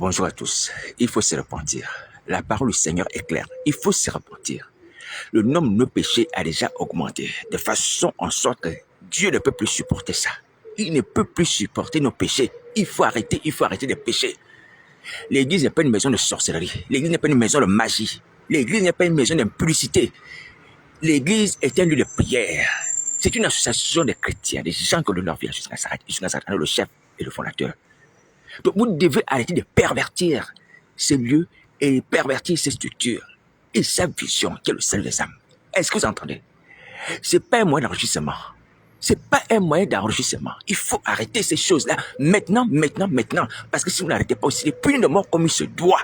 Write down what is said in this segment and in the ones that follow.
Bonjour à tous. Il faut se repentir. La parole du Seigneur est claire. Il faut se repentir. Le nombre de nos péchés a déjà augmenté de façon en sorte que Dieu ne peut plus supporter ça. Il ne peut plus supporter nos péchés. Il faut arrêter de pécher. L'église n'est pas une maison de sorcellerie. L'église n'est pas une maison de magie. L'église n'est pas une maison d'impudicité. L'église est un lieu de prière. C'est une association de chrétiens, des gens qui donnent leur vie à Jésus Nazareth. Jésus Nazareth, le chef et le fondateur. Donc vous devez arrêter de pervertir ces lieux et pervertir ces structures et sa vision qui est le salut des âmes. Est-ce que vous entendez? C'est pas un moyen d'enrichissement. C'est pas un moyen d'enrichissement. Il faut arrêter ces choses-là maintenant. Parce que si vous n'arrêtez pas aussi, les punis de mort comme il se doit.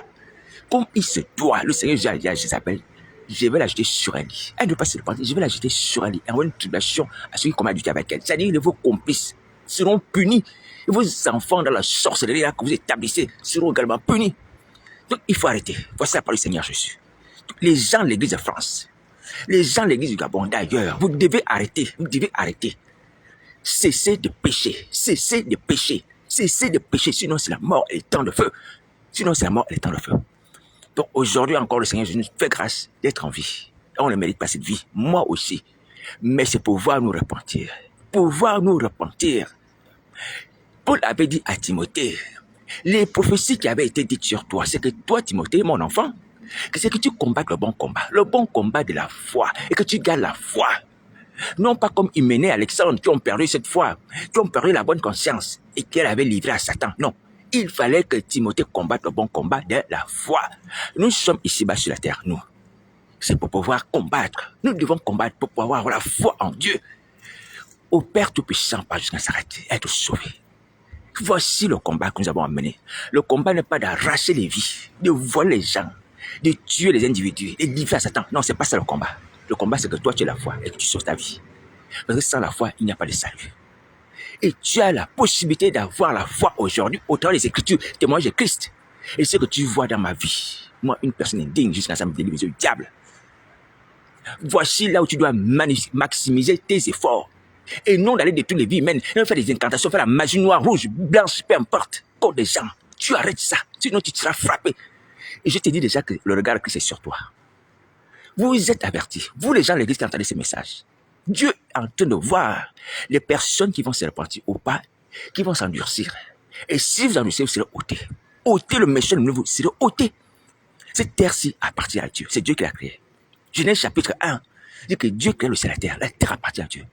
Comme il se doit. Le Seigneur dit à Jézabel, je vais l'ajouter sur un lit. Elle ne veut pas se repentir, je vais l'ajouter sur un lit. Envoyer une tribulation à ceux qui commettent du avec elle. C'est-à-dire, vos complices seront punis. Et vos enfants dans la sorcellerie là, que vous établissez seront également punis. Donc, il faut arrêter. Voici la parole du Seigneur Jésus. Les gens de l'église de France, les gens de l'église du Gabon, d'ailleurs, vous devez arrêter. Cessez de pécher. Sinon, c'est la mort et le temps de feu. Donc, aujourd'hui encore, le Seigneur Jésus nous fait grâce d'être en vie. On ne mérite pas cette vie. Moi aussi. Mais c'est pouvoir nous repentir. Paul avait dit à Timothée, les prophéties qui avaient été dites sur toi, c'est que toi, Timothée, mon enfant, c'est que tu combattes le bon combat de la foi, et que tu gardes la foi. Non pas comme Hyménée et Alexandre qui ont perdu cette foi, qui ont perdu la bonne conscience, et qu'elle avait livré à Satan. Non, il fallait que Timothée combatte le bon combat de la foi. Nous sommes ici-bas sur la terre, nous. C'est pour pouvoir combattre. Nous devons combattre pour pouvoir avoir la foi en Dieu. Au Père Tout-Puissant, par Jésus Nazareth, être sauvé. Voici le combat que nous avons amené. Le combat n'est pas d'arracher les vies, de voler les gens, de tuer les individus, de livrer à Satan. Non, c'est pas ça le combat. Le combat, c'est que toi, tu as la foi et que tu sauves ta vie. Parce que sans la foi, il n'y a pas de salut. Et tu as la possibilité d'avoir la foi aujourd'hui au travers des Écritures, témoignage de Christ. Et ce que tu vois dans ma vie, moi, une personne indigne, jusqu'à ça me délivre du diable. Voici là où tu dois maximiser tes efforts. Et non d'aller détruire les vies humaines, faire des incantations, faire la magie noire, rouge, blanche, peu importe, contre des gens. Tu arrêtes ça, sinon tu seras frappé. Et je te dis déjà que le regard de Christ est sur toi. Vous êtes avertis, vous les gens de l'église qui entendez ces messages. Dieu est en train de voir les personnes qui vont se repentir ou pas, qui vont s'endurcir. Et si vous endurcissez, vous serez ôtés. Ôtez le méchant de vous serez ôtés. Cette terre-ci appartient à Dieu, c'est Dieu qui l'a créée. Genèse chapitre 1 dit que Dieu crée le ciel et la terre appartient à Dieu.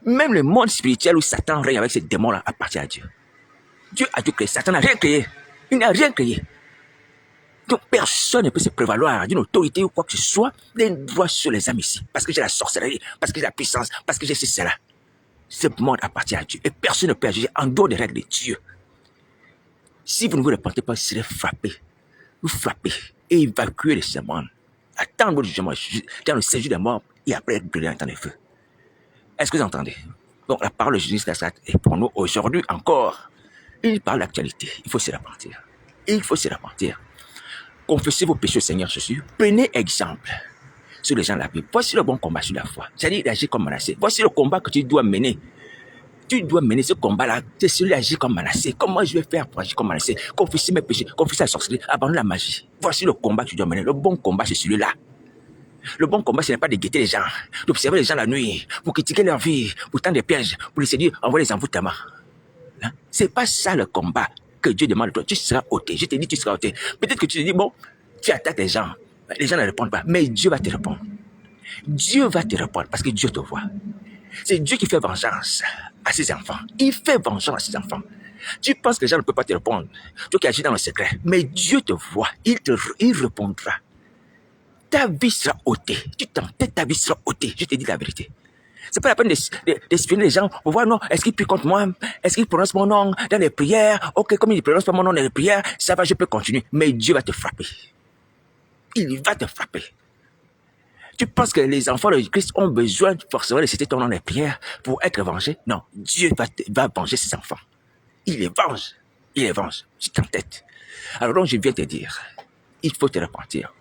Même le monde spirituel où Satan règne avec ces démons-là appartient à Dieu. Dieu a tout créé. Satan n'a rien créé. Il n'a rien créé. Donc personne ne peut se prévaloir d'une autorité ou quoi que ce soit d'un droit sur les âmes ici. Parce que j'ai la sorcellerie, parce que j'ai la puissance, parce que j'ai cela. Ce monde appartient à Dieu. Et personne ne peut agir en dehors des règles de Dieu. Si vous ne vous repentez pas, vous serez frappé. Vous frappez et évacuez les démons. Attendre votre jugement dans le séjour des morts et après être brûlé en temps de feu. Est-ce que vous entendez? Donc, la parole de Jésus Nazareth est pour nous aujourd'hui encore. Il parle d'actualité. Il faut se repentir. Confessez vos péchés au Seigneur Jésus. Prenez exemple sur les gens de la Bible. Voici le bon combat sur la foi. C'est-à-dire d'agir comme Manassé. Voici le combat que tu dois mener. Tu dois mener ce combat-là. C'est celui d'agir comme Manassé. Comment je vais faire pour agir comme Manassé? Confesser mes péchés, confesser la sorcellerie, abandonner la magie. Voici le combat que tu dois mener. Le bon combat, c'est celui-là. Le bon combat, ce n'est pas de guetter les gens, d'observer les gens la nuit, pour critiquer leur vie, pour tendre des pièges, pour les séduire, envoyer les envoûtements. Hein? C'est pas ça le combat que Dieu demande de toi. Tu seras ôté. Je te dis, tu seras ôté. Peut-être que tu te dis, bon, tu attaques les gens ne répondent pas, mais Dieu va te répondre. Dieu va te répondre parce que Dieu te voit. C'est Dieu qui fait vengeance à ses enfants. Il fait vengeance à ses enfants. Tu penses que les gens ne peuvent pas te répondre. Toi qui agis dans le secret, mais Dieu te voit. Il répondra. Ta vie sera ôtée. Tu t'entêtes, ta vie sera ôtée. Je te dis la vérité. C'est pas la peine d'espionner les gens pour voir, non, est-ce qu'ils prient contre moi? Est-ce qu'ils prononcent mon nom dans les prières? Ok, comme ils ne prononcent pas mon nom dans les prières, ça va, je peux continuer. Mais Dieu va te frapper. Il va te frapper. Tu penses que les enfants de Christ ont besoin forcément de citer ton nom dans les prières pour être vengés? Non, Dieu va venger ses enfants. Il les venge. Tu t'entêtes. Alors donc, je viens te dire, il faut te repentir.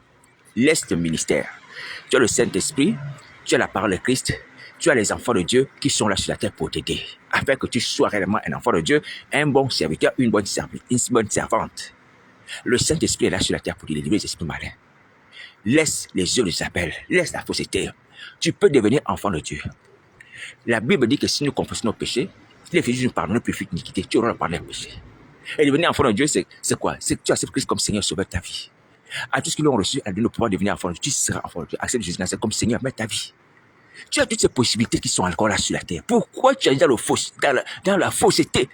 Laisse le ministère. Tu as le Saint-Esprit, tu as la parole de Christ, tu as les enfants de Dieu qui sont là sur la terre pour t'aider, afin que tu sois réellement un enfant de Dieu, un bon serviteur, une bonne servante. Le Saint-Esprit est là sur la terre pour délivrer les esprits malins. Laisse les yeux de Isabelle, laisse la fausseté. Tu peux devenir enfant de Dieu. La Bible dit que si nous confessons nos péchés, si les péchés nous pardonnent, plus vite l'iniquité, tu auras le pardon des péchés. Et devenir enfant de Dieu, c'est quoi? C'est que tu acceptes Christ comme Seigneur sauveur de ta vie. À tous ceux qui l'ont reçu, à le pouvoir devenir enfant de Dieu, tu seras enfant de Dieu. Accepte Jésus Nazareth comme Seigneur, mais ta vie. Tu as toutes ces possibilités qui sont encore là sur la terre. Pourquoi tu es dans la fausseté?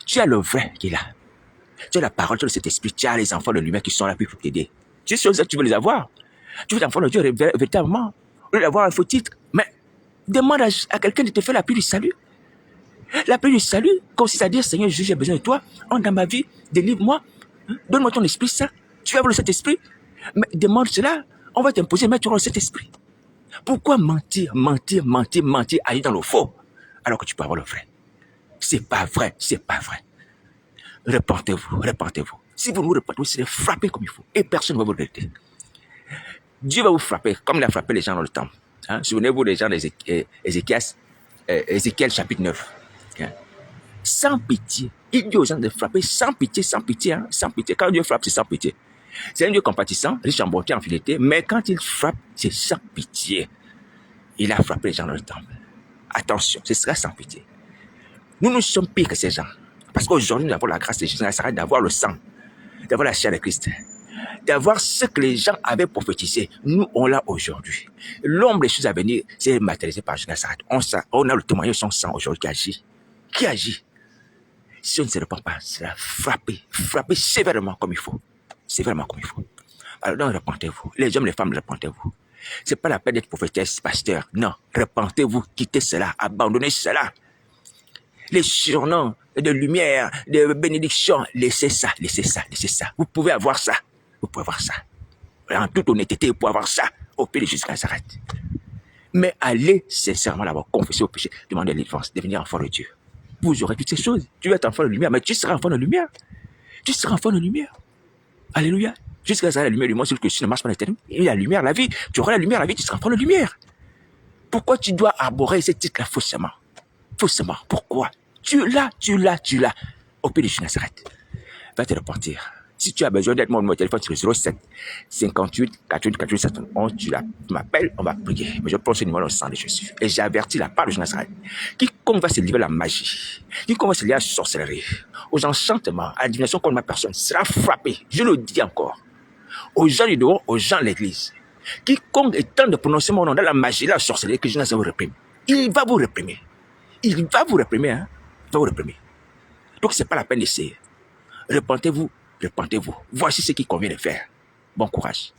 Tu as le vrai qui est là. Tu as la parole, tu as cet esprit, tu as les enfants de lumière qui sont là pour t'aider. Tu sais ça, tu veux les avoir. Tu veux l'enfant de Dieu véritablement. Au lieu d'avoir un faux titre. Mais demande à quelqu'un de te faire la pluie du salut. La pluie du salut consiste à dire, Seigneur Jésus, j'ai besoin de toi. Entre dans ma vie, délivre-moi. Donne-moi ton esprit saint. Tu vas avoir cet esprit. Mais demande cela. On va t'imposer, mais tu auras cet esprit. Pourquoi mentir, aller dans le faux, alors que tu peux avoir le vrai? C'est pas vrai. Repentez-vous. Si vous nous repentez, vous serez frappés comme il faut. Et personne ne va vous regretter. Dieu va vous frapper, comme il a frappé les gens dans le temple. Souvenez-vous des gens d'Ézéchiel chapitre 9. Sans pitié. Il dit aux gens de frapper sans pitié. Quand Dieu frappe, c'est sans pitié. C'est un Dieu compatissant, riche en bonté, en fidélité, mais quand il frappe, c'est sans pitié. Il a frappé les gens dans le temple. Attention, ce sera sans pitié. Nous sommes pires que ces gens. Parce qu'aujourd'hui, nous avons la grâce de Jésus, d'avoir le sang, d'avoir la chair de Christ, d'avoir ce que les gens avaient prophétisé. Nous, on l'a aujourd'hui. L'ombre des choses à venir, c'est matérialisé par Jésus Nazareth. On a le témoignage de son sang aujourd'hui qui agit. Qui agit? Si on ne se repent pas, c'est frapper sévèrement comme il faut. Alors donc, repentez-vous. Les hommes, les femmes, repentez-vous. C'est pas la peine d'être prophétesse, pasteur. Non, repentez-vous, quittez cela, abandonnez cela. Les surnoms de lumière, de bénédiction, laissez ça. Vous pouvez avoir ça. En toute honnêteté, vous pouvez avoir ça au pied de Jésus Nazareth. Mais allez sincèrement l'avoir confessé au péché, demandez la délivrance, devenir enfant de Dieu. Vous aurez toutes ces choses. Tu vas être enfant de lumière, mais tu seras enfant de lumière. Alléluia. Jusqu'à ça, la lumière du monde, c'est que tu ne marches pas dans l'éternité. Et la lumière, la vie. Tu auras la lumière, tu seras enfant de lumière. Pourquoi tu dois arborer ce titre-là faussement? Pourquoi? Tu l'as. Au pied de Jésus Nazareth. Va te repentir. Si tu as besoin d'aide, mon téléphone sur 07 58 88 88 71, tu m'appelles, on va prier. Mais je prends ce numéro au sang de Jésus. Et j'ai averti la part de Jésus Nazareth. Quiconque va se livrer à la magie, quiconque va se livrer à la sorcellerie, aux enchantements, à la divination contre ma personne, sera frappé. Je le dis encore. Aux gens du dehors, aux gens de l'église. Quiconque est temps de prononcer mon nom dans la magie, la sorcellerie, que Jésus Nazareth vous réprime. Il va vous réprimer. Donc, c'est pas la peine d'essayer. Repentez-vous. Voici ce qu'il convient de faire. Bon courage.